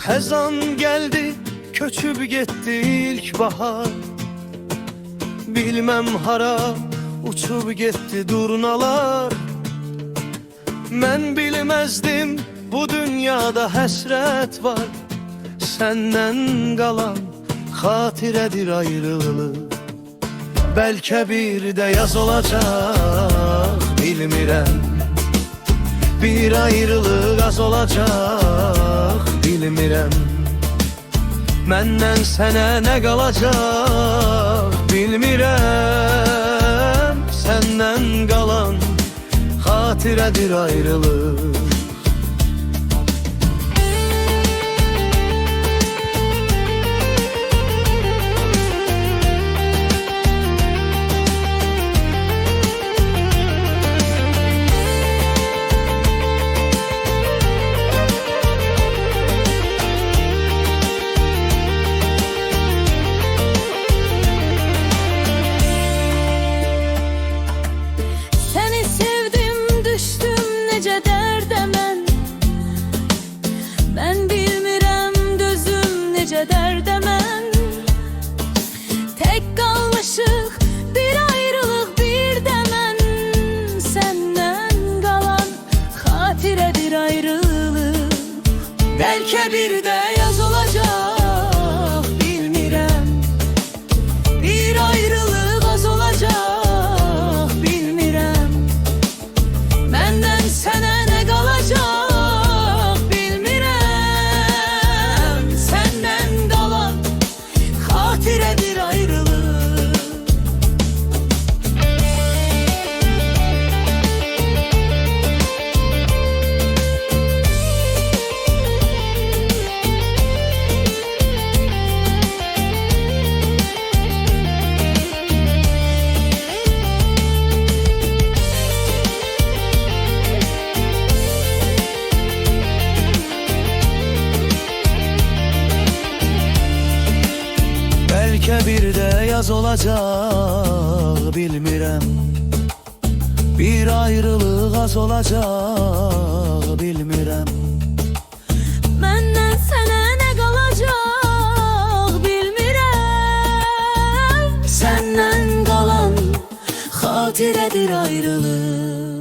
Hezan geldi, köçüb getdi ilk bahar. Bilmem hara uçub getdi durnalar. Mən bilmezdim bu dünyada həsrət var. Səndən qalan xatirədir ayrılıq. Bəlkə bir də yaz olacaq, bilmirəm. Bir ayrılıq az olacaq, bilmirəm. Məndən sənə nə qalacaq, bilmirəm. Səndən qalan xatirədir ayrılıq. Dərdə mən tək qalmışıq, bir ayrılıq, bir də mən. Səndən qalan xatirədir ayrılıq. Bəlkə bir də yaz olacaq, bilmirəm. Bir ayrılıq az olacaq, bilmirəm. Məndən sənə nə qalacaq, xatirədir ayrılıq. Bəlkə bir də yaz olacaq, bilmirəm. Bir ayrılıq az olacaq, bilmirəm. Məndən sənə nə qalacaq, bilmirəm. Səndən qalan xatirədir ayrılıq.